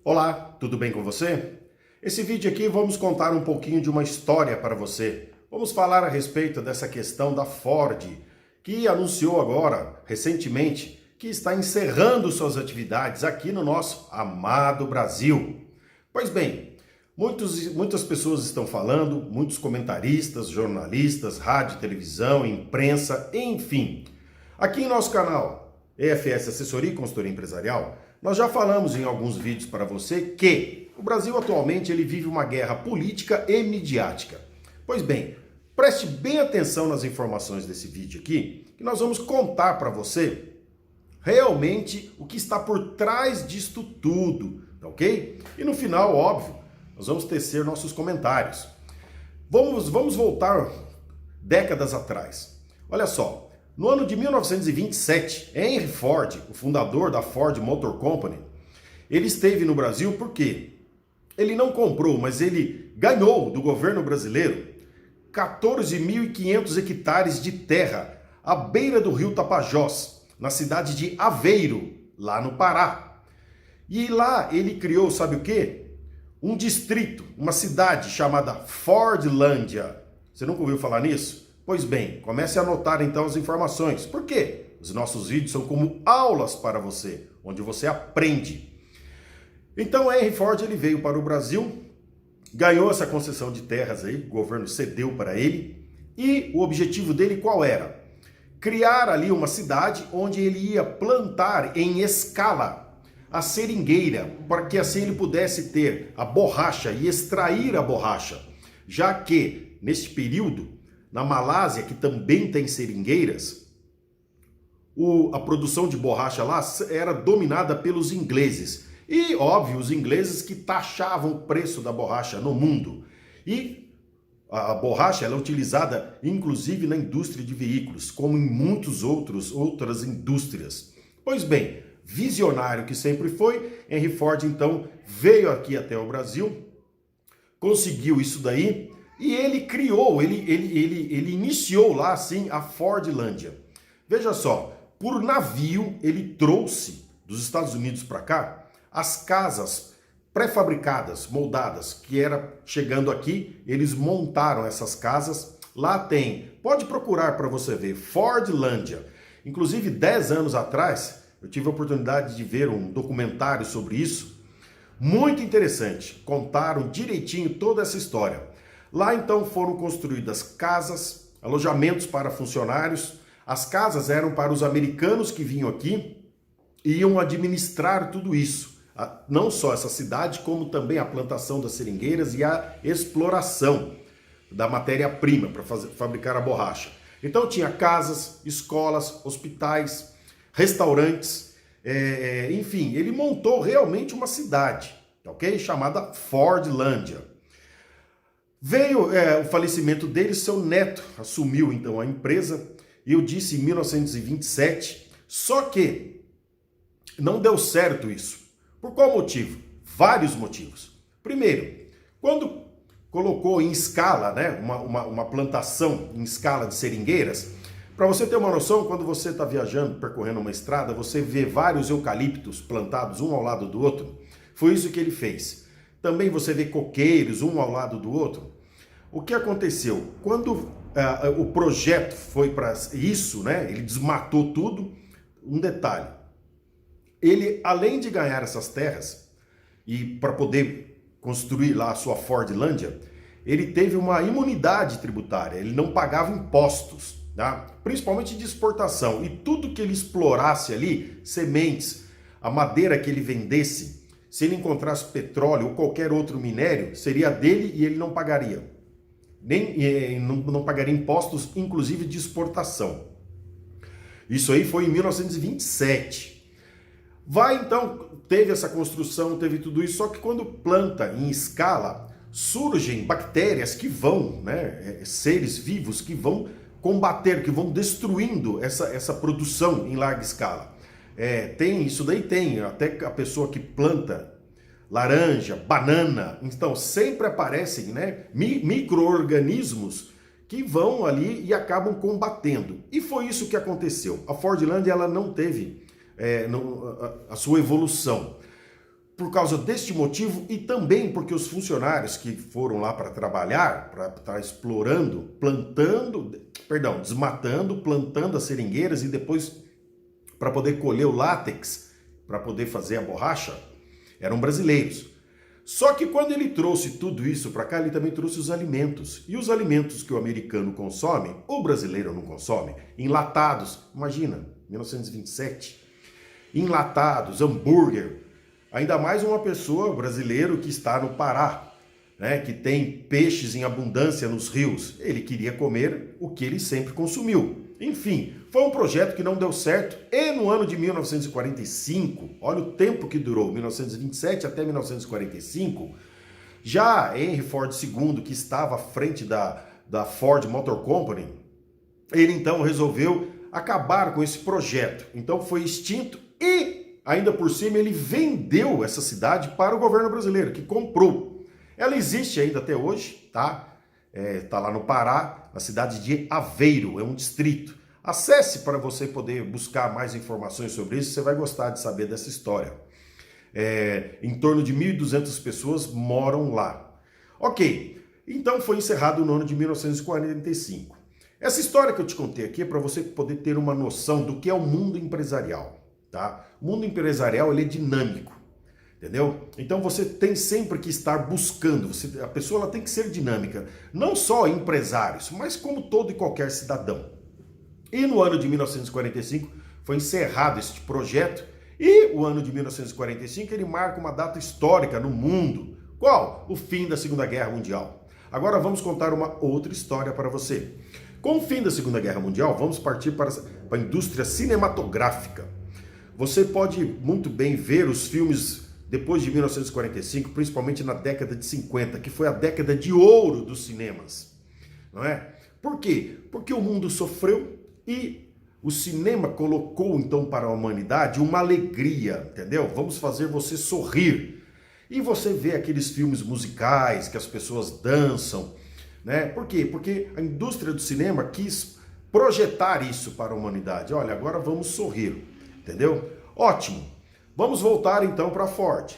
Olá, tudo bem com você? Esse vídeo aqui vamos contar um pouquinho de uma história para você. Vamos falar a respeito dessa questão da Ford, que anunciou agora, recentemente, que está encerrando suas atividades aqui no nosso amado Brasil. Pois bem, muitas pessoas estão falando, muitos comentaristas, jornalistas, rádio, televisão, imprensa, enfim. Aqui em nosso canal, EFS Assessoria e Consultoria Empresarial, nós já falamos em alguns vídeos para você que o Brasil atualmente ele vive uma guerra política e midiática. Pois bem, preste bem atenção nas informações desse vídeo aqui, que nós vamos contar para você realmente o que está por trás disto tudo, tá ok? E no final, óbvio, nós vamos tecer nossos comentários. Vamos voltar décadas atrás. Olha só. No ano de 1927, Henry Ford, o fundador da Ford Motor Company, ele esteve no Brasil porque ele não comprou, mas ele ganhou do governo brasileiro 14.500 hectares de terra à beira do rio Tapajós, na cidade de Aveiro, lá no Pará. E lá ele criou, sabe o quê? Um distrito, uma cidade chamada Fordlândia. Você nunca ouviu falar nisso? Pois bem, comece a anotar então as informações. Por quê? Os nossos vídeos são como aulas para você, onde você aprende. Então, Henry Ford ele veio para o Brasil, ganhou essa concessão de terras aí, o governo cedeu para ele, e o objetivo dele qual era? Criar ali uma cidade onde ele ia plantar em escala a seringueira, para que assim ele pudesse ter a borracha e extrair a borracha, já que neste período na Malásia, que também tem seringueiras, a produção de borracha lá era dominada pelos ingleses. E, óbvio, os ingleses que taxavam o preço da borracha no mundo. E a borracha ela é utilizada, inclusive, na indústria de veículos, como em outras indústrias. Pois bem, visionário que sempre foi, Henry Ford, então, veio aqui até o Brasil, conseguiu isso daí, e ele criou, ele iniciou lá assim a Fordlândia. Veja só, por navio ele trouxe dos Estados Unidos para cá as casas pré-fabricadas, moldadas, que era chegando aqui, eles montaram essas casas. Lá tem, pode procurar para você ver, Fordlândia. Inclusive 10 anos atrás eu tive a oportunidade de ver um documentário sobre isso, muito interessante, contaram direitinho toda essa história. Lá então foram construídas casas, alojamentos para funcionários. As casas eram para os americanos que vinham aqui e iam administrar tudo isso. Não só essa cidade, como também a plantação das seringueiras e a exploração da matéria-prima para fabricar a borracha. Então tinha casas, escolas, hospitais, restaurantes, enfim, ele montou realmente uma cidade, ok? Chamada Fordlândia. Veio o falecimento dele, seu neto assumiu então a empresa, eu disse em 1927, só que não deu certo isso. Por qual motivo? Vários motivos. Primeiro, quando colocou em escala, né, uma plantação em escala de seringueiras, para você ter uma noção, quando você está viajando, percorrendo uma estrada, você vê vários eucaliptos plantados um ao lado do outro, foi isso que ele fez. Também você vê coqueiros um ao lado do outro. O que aconteceu? Quando o projeto foi para isso, né? Ele desmatou tudo. Um detalhe, ele além de ganhar essas terras e para poder construir lá a sua Fordlândia, ele teve uma imunidade tributária, ele não pagava impostos, tá? Principalmente de exportação, e tudo que ele explorasse ali, sementes, a madeira que ele vendesse, se ele encontrasse petróleo ou qualquer outro minério, seria dele e ele não pagaria. Não pagaria impostos, inclusive de exportação. Isso aí foi em 1927. Então, teve essa construção, teve tudo isso, só que quando planta em escala, surgem bactérias que vão, né, seres vivos que vão combater, que vão destruindo essa produção em larga escala. Isso daí tem, até a pessoa que planta laranja, banana, então sempre aparecem, né, micro-organismos que vão ali e acabam combatendo. E foi isso que aconteceu. A Fordlândia ela não teve a sua evolução. por causa deste motivo e também porque os funcionários que foram lá para trabalhar, para estar explorando, desmatando, plantando as seringueiras e depois para poder colher o látex, para poder fazer a borracha, eram brasileiros. Só que quando ele trouxe tudo isso para cá, ele também trouxe os alimentos. E os alimentos que o americano consome, o brasileiro não consome. Enlatados, imagina, 1927. Enlatados, hambúrguer. Ainda mais uma pessoa brasileiro que está no Pará, né, que tem peixes em abundância nos rios. Ele queria comer o que ele sempre consumiu. Enfim, foi um projeto que não deu certo e no ano de 1945, olha o tempo que durou, 1927 até 1945, já Henry Ford II, que estava à frente da Ford Motor Company, ele então resolveu acabar com esse projeto. Então foi extinto e, ainda por cima, ele vendeu essa cidade para o governo brasileiro, que comprou. Ela existe ainda até hoje, tá? Tá lá no Pará, na cidade de Aveiro, é um distrito. Acesse para você poder buscar mais informações sobre isso, você vai gostar de saber dessa história. Em torno de 1.200 pessoas moram lá. Ok, então foi encerrado no ano de 1945. Essa história que eu te contei aqui é para você poder ter uma noção do que é o mundo empresarial, tá? O mundo empresarial, ele é dinâmico. Entendeu? Então você tem sempre que estar buscando, a pessoa ela tem que ser dinâmica, não só empresários, mas como todo e qualquer cidadão. E no ano de 1945 foi encerrado este projeto e o ano de 1945 ele marca uma data histórica no mundo. Qual? O fim da Segunda Guerra Mundial. Agora vamos contar uma outra história para você. Com o fim da Segunda Guerra Mundial, vamos partir para a indústria cinematográfica. Você pode muito bem ver os filmes depois de 1945, principalmente na década de 50, que foi a década de ouro dos cinemas, não é? Por quê? Porque o mundo sofreu e o cinema colocou então para a humanidade uma alegria, entendeu? Vamos fazer você sorrir. E você vê aqueles filmes musicais que as pessoas dançam, né? Por quê? Porque a indústria do cinema quis projetar isso para a humanidade. Olha, agora vamos sorrir, entendeu? Ótimo. Vamos voltar então para a Ford.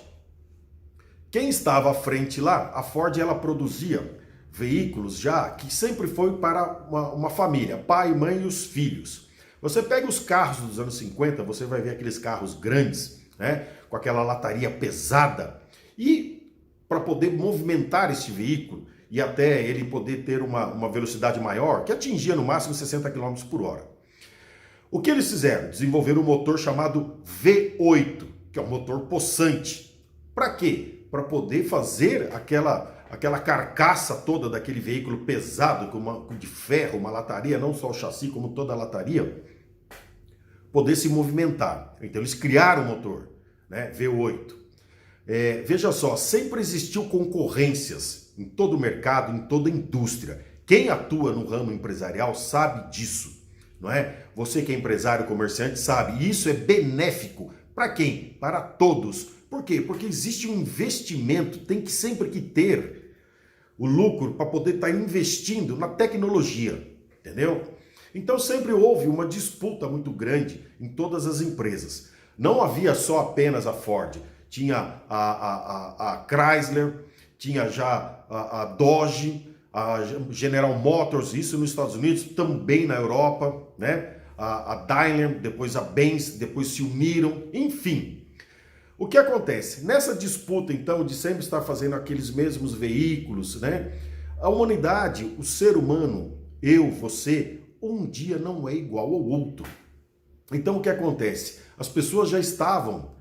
Quem estava à frente lá, a Ford ela produzia veículos já que sempre foi para uma família, pai, mãe e os filhos. Você pega os carros dos anos 50, você vai ver aqueles carros grandes, né, com aquela lataria pesada. E para poder movimentar esse veículo e até ele poder ter uma velocidade maior, que atingia no máximo 60 km por hora. O que eles fizeram? Desenvolveram um motor chamado V8, que é um motor possante. Para quê? Para poder fazer aquela carcaça toda daquele veículo pesado, de ferro, uma lataria, não só o chassi, como toda a lataria, poder se movimentar. Então eles criaram o motor, né, V8. Veja só, sempre existiu concorrências em todo o mercado, em toda a indústria. Quem atua no ramo empresarial sabe disso. Não é? Você que é empresário, comerciante, sabe, e isso é benéfico. Para quem? Para todos. Por quê? Porque existe um investimento, tem que sempre que ter o lucro para poder estar investindo na tecnologia, entendeu? Então sempre houve uma disputa muito grande em todas as empresas. Não havia só apenas a Ford, tinha a Chrysler, tinha já a Dodge, a General Motors, isso nos Estados Unidos, também na Europa, né? A Daimler, depois a Benz, depois se uniram, enfim. O que acontece? Nessa disputa, então, de sempre estar fazendo aqueles mesmos veículos, né? A humanidade, o ser humano, eu, você, um dia não é igual ao outro. Então, o que acontece? As pessoas já estavam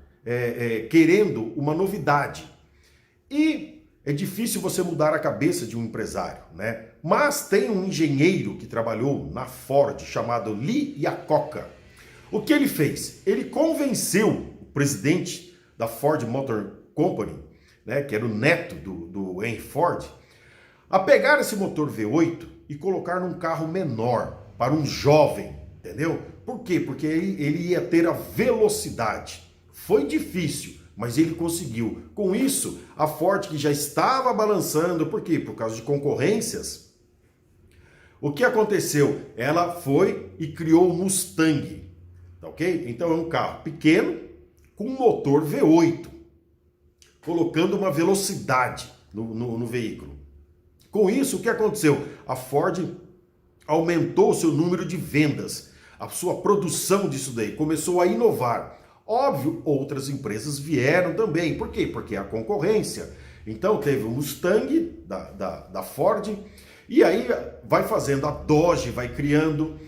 querendo uma novidade. E é difícil você mudar a cabeça de um empresário, né? Mas tem um engenheiro que trabalhou na Ford chamado Lee Iacocca. O que ele fez? Ele convenceu o presidente da Ford Motor Company, né, que era o neto do Henry Ford, a pegar esse motor V8 e colocar num carro menor para um jovem, entendeu? Por quê? Porque ele ia ter a velocidade. Foi difícil, mas ele conseguiu. Com isso, a Ford, que já estava balançando, por quê? Por causa de concorrências. O que aconteceu? Ela foi e criou o Mustang, tá ok? Então é um carro pequeno com motor V8. colocando uma velocidade no veículo. Com isso, o que aconteceu? A Ford aumentou o seu número de vendas, a sua produção disso daí, começou a inovar. Óbvio, outras empresas vieram também. Por quê? Porque é a concorrência. Então teve o Mustang da Ford, e aí vai fazendo, a Dodge vai criando,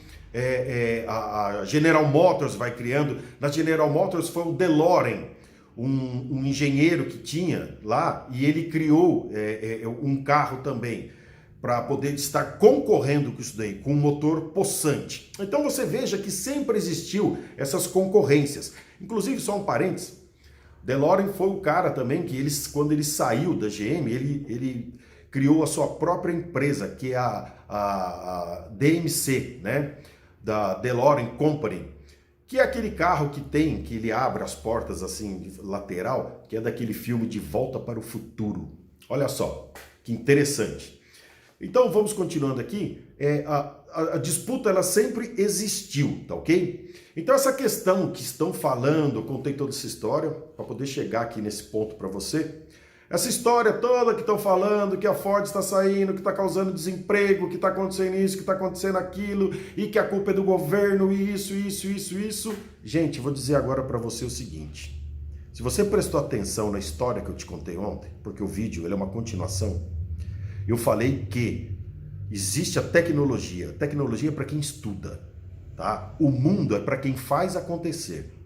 a General Motors vai criando. Na General Motors foi o DeLorean, um engenheiro que tinha lá, e ele criou um carro também, para poder estar concorrendo com isso daí, com um motor possante. Então você veja que sempre existiu essas concorrências. Inclusive, só um parênteses, DeLorean foi o cara também que quando ele saiu da GM, ele criou a sua própria empresa, que é a DMC, né? Da DeLorean Company, que é aquele carro que ele abre as portas assim, de lateral, que é daquele filme De Volta para o Futuro. Olha só, que interessante. Então vamos continuando aqui. A disputa ela sempre existiu, tá ok? Então essa questão que estão falando, eu contei toda essa história para poder chegar aqui nesse ponto para você. Essa história toda que estão falando, que a Ford está saindo, que está causando desemprego, que está acontecendo isso, que está acontecendo aquilo, e que a culpa é do governo, e isso. Gente, vou dizer agora para você o seguinte. Se você prestou atenção na história que eu te contei ontem, porque o vídeo ele é uma continuação, eu falei que existe a tecnologia. Tecnologia é para quem estuda, tá? O mundo é para quem faz acontecer.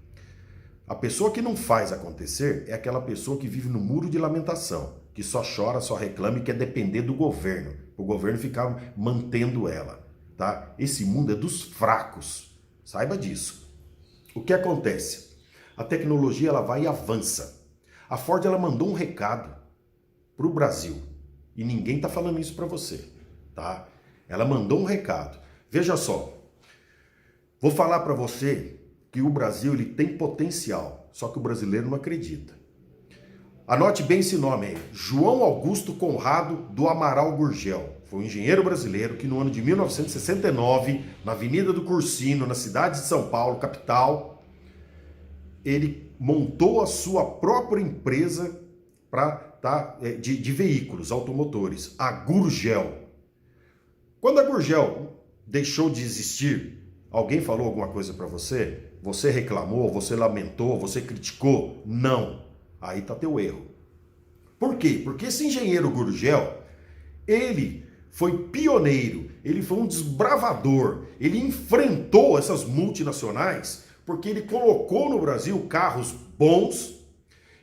A pessoa que não faz acontecer é aquela pessoa que vive no muro de lamentação, que só chora, só reclama e quer depender do governo, o governo ficar mantendo ela, tá? Esse mundo é dos fracos, saiba disso. O que acontece? A tecnologia ela vai e avança. A Ford ela mandou um recado para o Brasil e ninguém está falando isso para você, tá? Ela mandou um recado. Veja só, vou falar para você que o Brasil ele tem potencial, só que o brasileiro não acredita. Anote bem esse nome aí, João Augusto Conrado do Amaral Gurgel. Foi um engenheiro brasileiro que no ano de 1969, na Avenida do Cursino, na cidade de São Paulo, capital, ele montou a sua própria empresa de veículos automotores, a Gurgel. Quando a Gurgel deixou de existir, alguém falou alguma coisa para você? Você reclamou, você lamentou, você criticou? Não. Aí tá teu erro. Por quê? Porque esse engenheiro Gurgel, ele foi pioneiro, ele foi um desbravador, ele enfrentou essas multinacionais porque ele colocou no Brasil carros bons,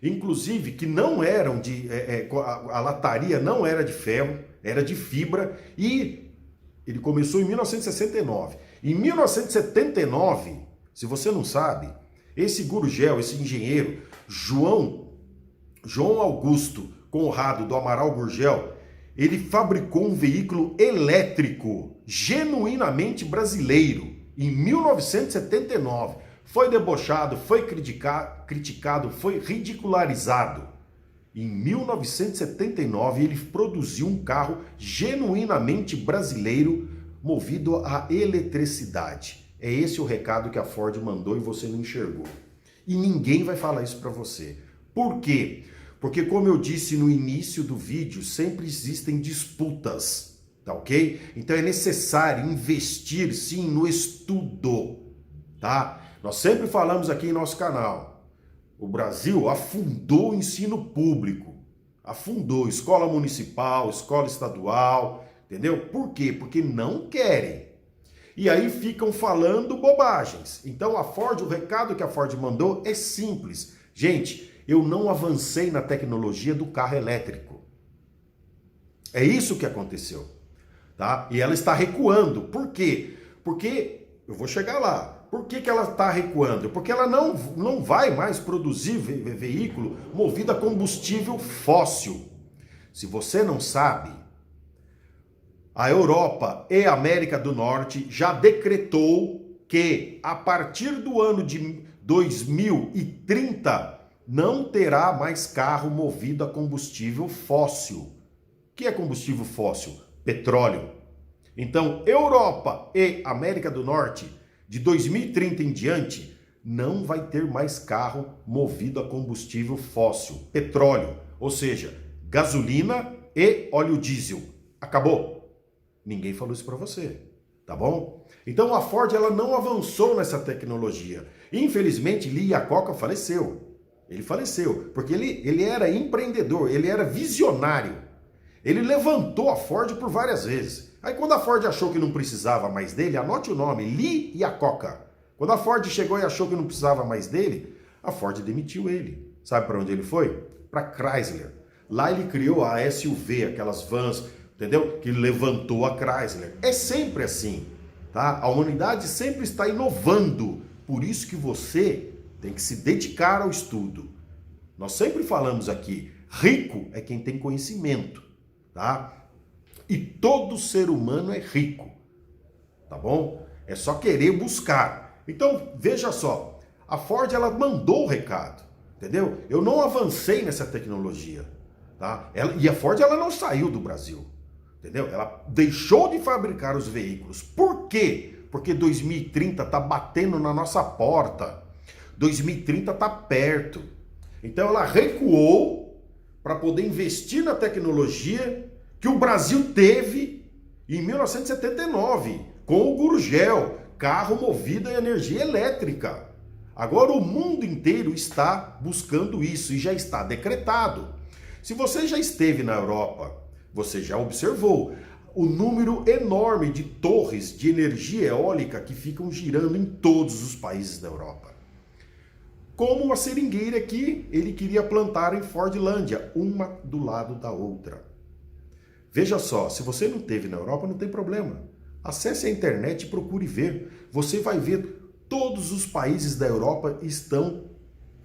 inclusive que não eram a lataria não era de ferro, era de fibra, e ele começou em 1969. Em 1979, se você não sabe, esse Gurgel, esse engenheiro, João Augusto Conrado do Amaral Gurgel, ele fabricou um veículo elétrico genuinamente brasileiro em 1979. Foi debochado, foi criticado, foi ridicularizado. Em 1979, ele produziu um carro genuinamente brasileiro movido a eletricidade. É esse o recado que a Ford mandou e você não enxergou. E ninguém vai falar isso para você. Por quê? Porque, como eu disse no início do vídeo, sempre existem disputas, tá ok? Então é necessário investir, sim, no estudo, tá? Nós sempre falamos aqui em nosso canal, o Brasil afundou o ensino público, afundou escola municipal, escola estadual, entendeu? Por quê? Porque não querem. E aí ficam falando bobagens. Então a Ford, o recado que a Ford mandou é simples. Gente, eu não avancei na tecnologia do carro elétrico. É isso que aconteceu, tá? E ela está recuando. Por quê? Porque, eu vou chegar lá. Por que ela está recuando? Porque ela não vai mais produzir veículo movido a combustível fóssil. Se você não sabe, a Europa e a América do Norte já decretou que a partir do ano de 2030 não terá mais carro movido a combustível fóssil. O que é combustível fóssil? Petróleo. Então, Europa e América do Norte, de 2030 em diante, não vai ter mais carro movido a combustível fóssil, petróleo, ou seja, gasolina e óleo diesel. Acabou. Ninguém falou isso para você, tá bom? Então a Ford ela não avançou nessa tecnologia. Infelizmente, Lee Iacocca faleceu. Ele faleceu porque ele era empreendedor, ele era visionário. Ele levantou a Ford por várias vezes. Aí quando a Ford achou que não precisava mais dele, anote o nome, Lee Iacocca. Quando a Ford chegou e achou que não precisava mais dele, a Ford demitiu ele. Sabe para onde ele foi? Para Chrysler. Lá ele criou a SUV, aquelas vans, entendeu? Que levantou a Chrysler. É sempre assim, tá? A humanidade sempre está inovando. Por isso que você tem que se dedicar ao estudo. Nós sempre falamos aqui, rico é quem tem conhecimento, tá? E todo ser humano é rico, tá bom? É só querer buscar. Então, veja só, a Ford ela mandou o recado, entendeu? Eu não avancei nessa tecnologia, tá? E a Ford ela não saiu do Brasil, entendeu? Ela deixou de fabricar os veículos. Por quê? Porque 2030 tá batendo na nossa porta. 2030 tá perto. Então ela recuou para poder investir na tecnologia que o Brasil teve em 1979, com o Gurgel, carro movido a energia elétrica. Agora o mundo inteiro está buscando isso e já está decretado. Se você já esteve na Europa, você já observou o número enorme de torres de energia eólica que ficam girando em todos os países da Europa. Como uma seringueira que ele queria plantar em Fordlândia, uma do lado da outra. Veja só, se você não esteve na Europa, não tem problema. Acesse a internet e procure ver. Você vai ver todos os países da Europa estão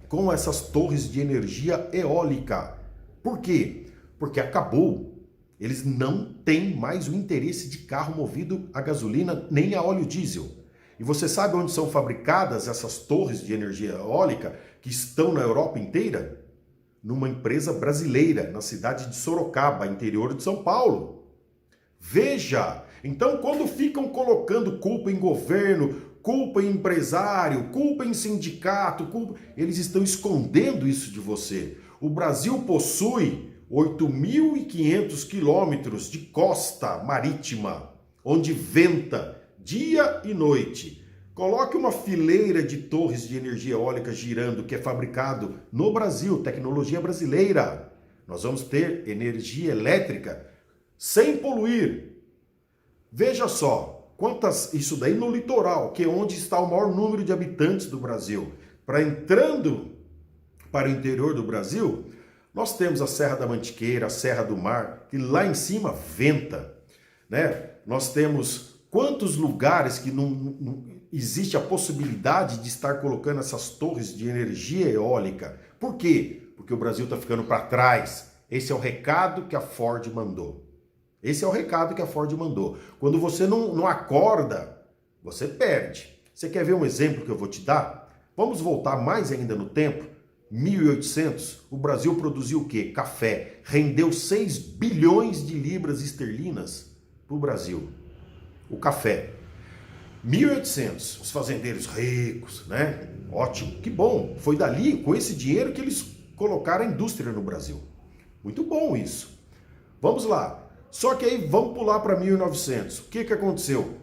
com essas torres de energia eólica. Por quê? Porque acabou. Eles não têm mais o interesse de carro movido a gasolina nem a óleo diesel. E você sabe onde são fabricadas essas torres de energia eólica que estão na Europa inteira? Numa empresa brasileira, na cidade de Sorocaba, interior de São Paulo. Veja! Então, quando ficam colocando culpa em governo, culpa em empresário, culpa em sindicato, eles estão escondendo isso de você. O Brasil possui 8.500 quilômetros de costa marítima, onde venta dia e noite. Coloque uma fileira de torres de energia eólica girando, que é fabricado no Brasil, tecnologia brasileira. Nós vamos ter energia elétrica sem poluir. Veja só, isso daí no litoral, que é onde está o maior número de habitantes do Brasil. Entrando para o interior do Brasil, nós temos a Serra da Mantiqueira, a Serra do Mar, que lá em cima venta, né? Nós temos quantos lugares que não existe a possibilidade de estar colocando essas torres de energia eólica. Por quê? Porque o Brasil está ficando para trás. Esse é o recado que a Ford mandou. Esse é o recado que a Ford mandou. Quando você não acorda, você perde. Você quer ver um exemplo que eu vou te dar? Vamos voltar mais ainda no tempo. 1800, o Brasil produziu o quê? Café. Rendeu 6 bilhões de libras esterlinas para o Brasil. O café. 1800, os fazendeiros ricos, né? Ótimo, que bom. Foi dali, com esse dinheiro, que eles colocaram a indústria no Brasil. Muito bom isso. Vamos lá. Só que aí vamos pular para 1900. O que aconteceu?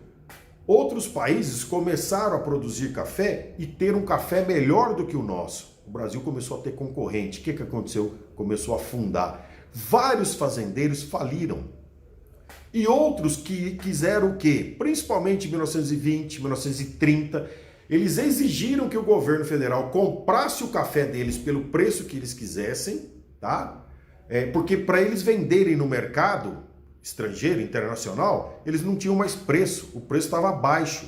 Outros países começaram a produzir café e ter um café melhor do que o nosso. O Brasil começou a ter concorrente. O que aconteceu? Começou a afundar. Vários fazendeiros faliram. E outros que quiseram o quê? Principalmente em 1920, 1930, eles exigiram que o governo federal comprasse o café deles pelo preço que eles quisessem, tá? Porque para eles venderem no mercado estrangeiro, internacional, eles não tinham mais preço, o preço estava baixo,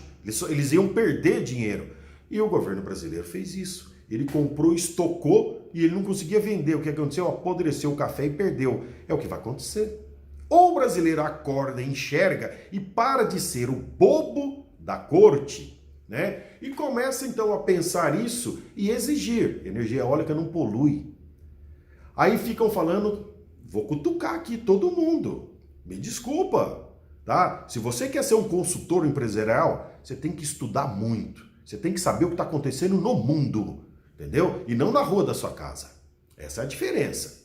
eles iam perder dinheiro. E o governo brasileiro fez isso. Ele comprou, estocou e ele não conseguia vender. O que aconteceu? Apodreceu o café e perdeu. É o que vai acontecer. Ou o brasileiro acorda, enxerga e para de ser o bobo da corte, né? E começa então a pensar isso e exigir. Energia eólica não polui. Aí ficam falando, vou cutucar aqui todo mundo. Me desculpa, tá? Se você quer ser um consultor empresarial, você tem que estudar muito. Você tem que saber o que está acontecendo no mundo, entendeu? E não na rua da sua casa. Essa é a diferença.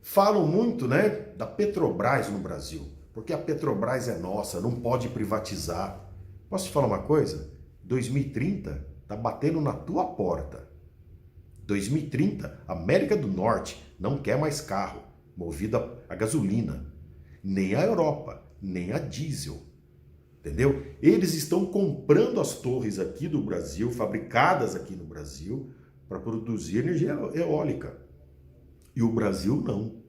Falam muito, né, da Petrobras no Brasil, porque a Petrobras é nossa, não pode privatizar. Posso te falar uma coisa? 2030 tá batendo na tua porta. 2030, América do Norte não quer mais carro movido a gasolina, nem a Europa, nem a diesel. Entendeu? Eles estão comprando as torres aqui do Brasil, fabricadas aqui no Brasil, para produzir energia eólica. E o Brasil não.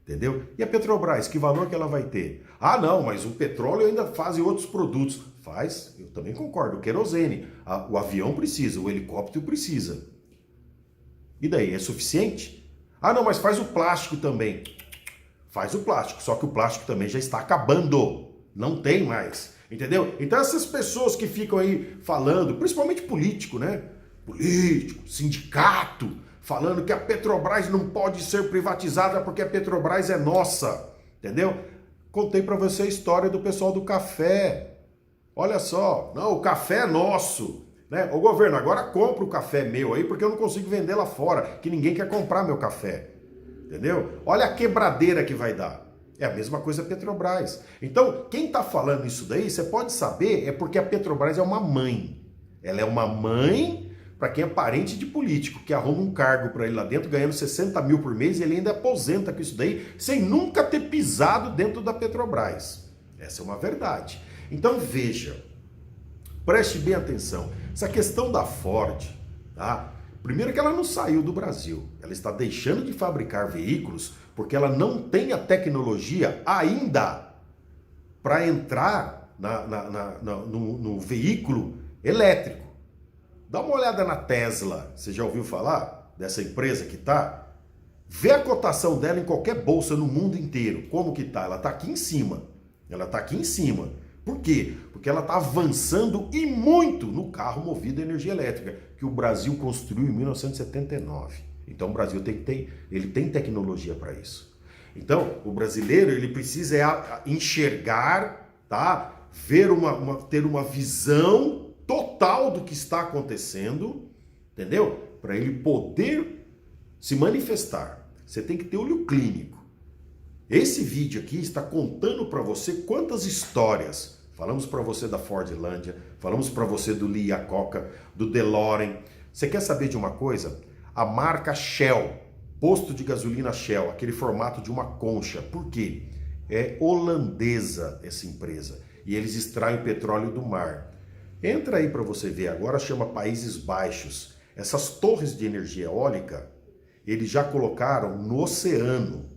Entendeu? E a Petrobras, que valor que ela vai ter? Ah, não, mas o petróleo ainda faz outros produtos. Faz, eu também concordo, o querosene. O avião precisa, o helicóptero precisa. E daí, é suficiente? Ah, não, mas faz o plástico também. Faz o plástico, só que o plástico também já está acabando. Não tem mais. Entendeu? Então essas pessoas que ficam aí falando, principalmente político, né? Político, sindicato, falando que a Petrobras não pode ser privatizada porque a Petrobras é nossa. Entendeu? Contei para você a história do pessoal do café. Olha só, não, o café é nosso. Né? Ô governo, agora compra o café meu aí porque eu não consigo vender lá fora, que ninguém quer comprar meu café. Entendeu? Olha a quebradeira que vai dar. É a mesma coisa a Petrobras. Então, quem está falando isso daí, você pode saber, é porque a Petrobras é uma mãe. Ela é uma mãe para quem é parente de político, que arruma um cargo para ele lá dentro, ganhando 60 mil por mês, e ele ainda aposenta com isso daí, sem nunca ter pisado dentro da Petrobras. Essa é uma verdade. Então, veja, preste bem atenção. Essa questão da Ford, tá? Primeiro que ela não saiu do Brasil. Ela está deixando de fabricar veículos porque ela não tem a tecnologia ainda para entrar no veículo elétrico. Dá uma olhada na Tesla. Você já ouviu falar dessa empresa que tá? Vê a cotação dela em qualquer bolsa no mundo inteiro. Como que tá? Ela tá aqui em cima. Ela tá aqui em cima. Por quê? Porque ela está avançando e muito no carro movido a energia elétrica, que o Brasil construiu em 1979. Então o Brasil ele tem tecnologia para isso. Então o brasileiro ele precisa enxergar, tá? Ter uma visão total do que está acontecendo, entendeu? Para ele poder se manifestar. Você tem que ter olho clínico. Esse vídeo aqui está contando para você quantas histórias. Falamos para você da Fordlândia, falamos para você do Lee Iacocca, do DeLorean. Você quer saber de uma coisa? A marca Shell, posto de gasolina Shell, aquele formato de uma concha. Por quê? É holandesa essa empresa e eles extraem petróleo do mar. Entra aí para você ver, agora chama Países Baixos. Essas torres de energia eólica, eles já colocaram no oceano.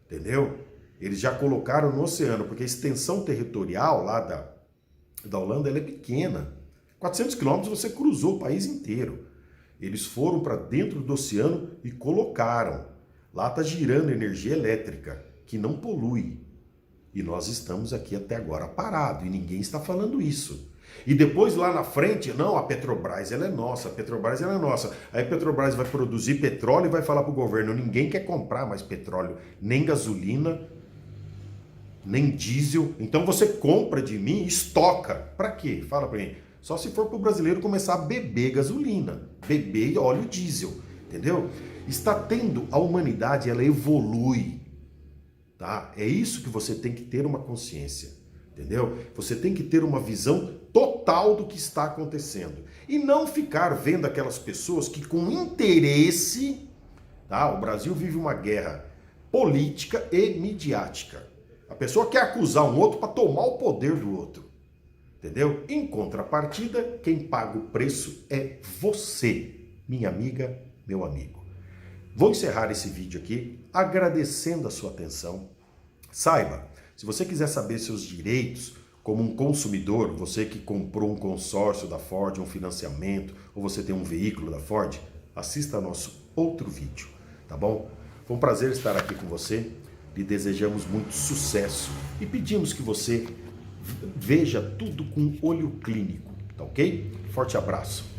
Entendeu? Eles já colocaram no oceano, porque a extensão territorial lá da Holanda ela é pequena. 400 quilômetros você cruzou o país inteiro. Eles foram para dentro do oceano e colocaram. Lá está girando energia elétrica, que não polui. E nós estamos aqui até agora parados, e ninguém está falando isso. E depois lá na frente, não, a Petrobras ela é nossa, a Petrobras ela é nossa. Aí a Petrobras vai produzir petróleo e vai falar para o governo, ninguém quer comprar mais petróleo, nem gasolina, nem diesel. Então você compra de mim e estoca. Para quê? Fala para mim. Só se for para o brasileiro começar a beber gasolina, beber óleo diesel, entendeu? Está tendo, a humanidade ela evolui, tá? É isso que você tem que ter uma consciência. Entendeu? Você tem que ter uma visão total do que está acontecendo. E não ficar vendo aquelas pessoas que com interesse, tá? O Brasil vive uma guerra política e midiática. A pessoa quer acusar um outro para tomar o poder do outro. Entendeu? Em contrapartida, quem paga o preço é você, minha amiga, meu amigo. Vou encerrar esse vídeo aqui agradecendo a sua atenção. Saiba, se você quiser saber seus direitos como um consumidor, você que comprou um consórcio da Ford, um financiamento, ou você tem um veículo da Ford, assista nosso outro vídeo, tá bom? Foi um prazer estar aqui com você, lhe desejamos muito sucesso e pedimos que você veja tudo com olho clínico, tá ok? Forte abraço!